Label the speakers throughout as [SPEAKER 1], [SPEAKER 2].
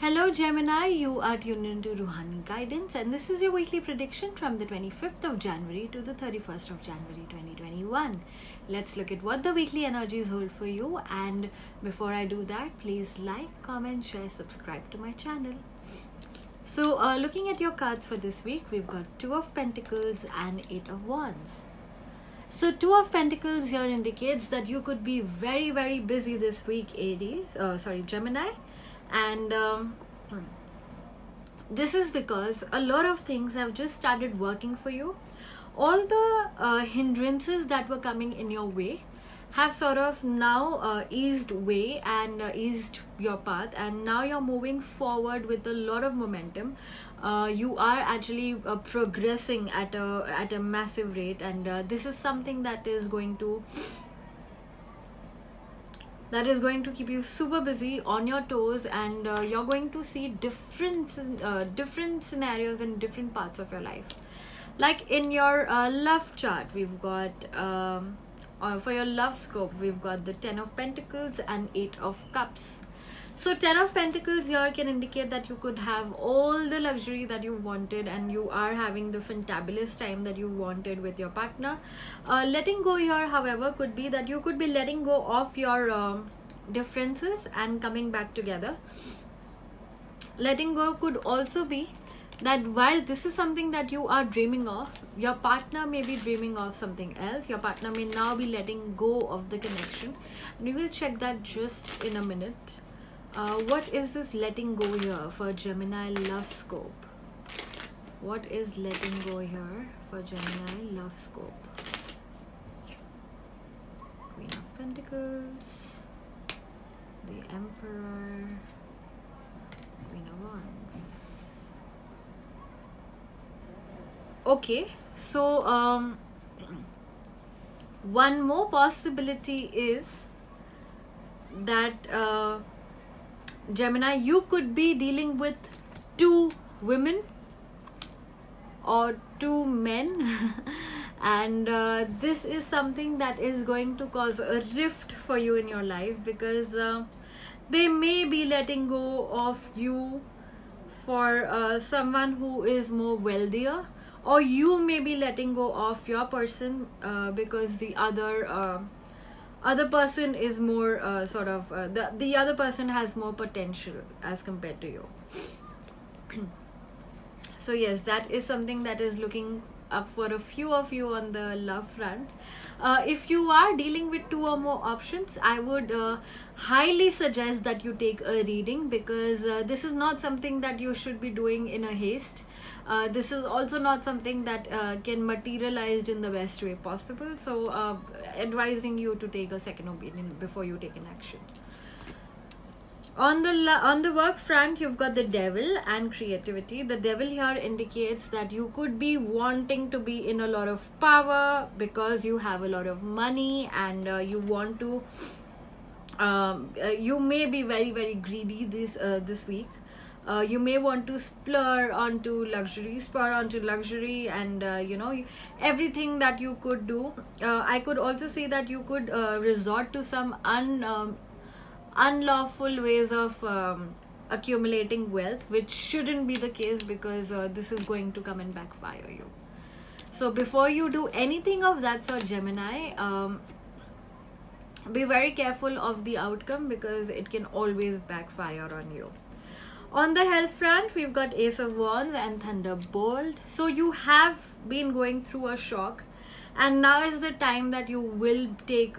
[SPEAKER 1] Hello Gemini, you are tuned into Ruhani Guidance, and this is your weekly prediction from the 25th of January to the 31st of January 2021. Let's look at what the weekly energies hold for you, and before I do that, please like, comment, share, subscribe to my channel. So, looking at your cards for this week, we've got Two of Pentacles and Eight of Wands. So, Two of Pentacles here indicates that you could be very, very busy this week, Gemini. And this is because a lot of things have just started working for you. All the hindrances that were coming in your way have sort of now eased way and eased your path, and now you're moving forward with a lot of momentum. You are actually progressing at a massive rate, and this is something that is going to keep you super busy, on your toes, and you're going to see different scenarios in different parts of your life. Like in your love chart, we've got for your love scope, we've got the 10 of Pentacles and 8 of Cups. So 10 of Pentacles here can indicate that you could have all the luxury that you wanted, and you are having the fantabulous time that you wanted with your partner. Letting go here, however, could be that you could be letting go of your differences and coming back together. Letting go could also be that while this is something that you are dreaming of, your partner may be dreaming of something else. Your partner may now be letting go of the connection. And we will check that just in a minute. What is this letting go here for Gemini love scope? What is letting go here for Gemini love scope? Queen of Pentacles, the Emperor, Queen of Wands. Okay, so one more possibility is that Gemini, you could be dealing with two women or two men and this is something that is going to cause a rift for you in your life, because they may be letting go of you for someone who is more wealthier, or you may be letting go of your person because the other person is more the other person has more potential as compared to you. So yes, that is something that is looking up for a few of you on the love front. If you are dealing with two or more options, I would highly suggest that you take a reading, because this is not something that you should be doing in a haste. This is also not something that can materialize in the best way possible. So advising you to take a second opinion before you take an action. On the work front, you've got the Devil and creativity. The Devil here indicates that you could be wanting to be in a lot of power because you have a lot of money, and you want to you may be very, very greedy this week. You may want to spur onto luxury, and everything that you could do. I could also say that you could resort to some unlawful ways of accumulating wealth, which shouldn't be the case, because this is going to come and backfire you. So before you do anything of that sort, Gemini, be very careful of the outcome, because it can always backfire on you. On the health front, we've got Ace of Wands and Thunderbolt. So you have been going through a shock, and now is the time that you will take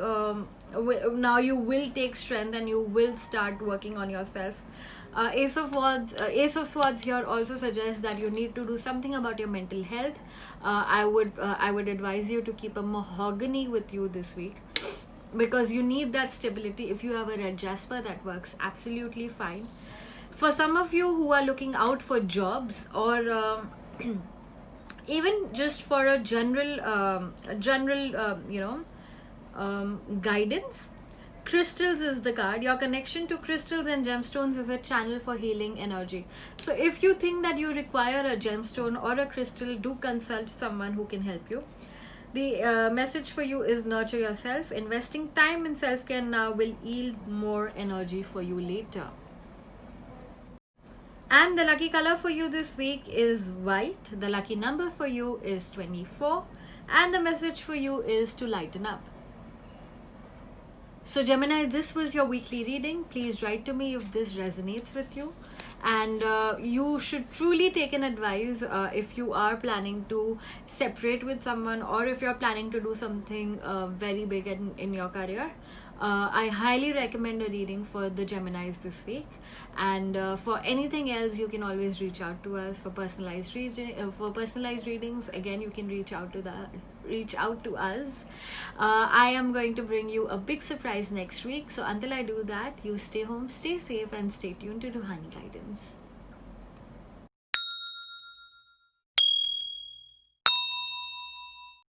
[SPEAKER 1] strength, and you will start working on yourself. Ace of Swords here also suggests that you need to do something about your mental health. I would advise you to keep a mahogany with you this week, because you need that stability. If you have a red jasper, that works absolutely fine. For some of you who are looking out for jobs, or even just for a general guidance, crystals is the card. Your connection to crystals and gemstones is a channel for healing energy. So if you think that you require a gemstone or a crystal, do consult someone who can help you. The message for you is nurture yourself. Investing time in self-care now will yield more energy for you later. And the lucky color for you this week is white. The lucky number for you is 24. And the message for you is to lighten up. So Gemini, this was your weekly reading. Please write to me if this resonates with you. And you should truly take an advice if you are planning to separate with someone, or if you're planning to do something very big in your career. I highly recommend a reading for the Geminis this week. And for anything else, you can always reach out to us for personalized readings. Again, you can reach out to us. I am going to bring you a big surprise next week. So until I do that, you stay home, stay safe, and stay tuned to Ruhani Guidance.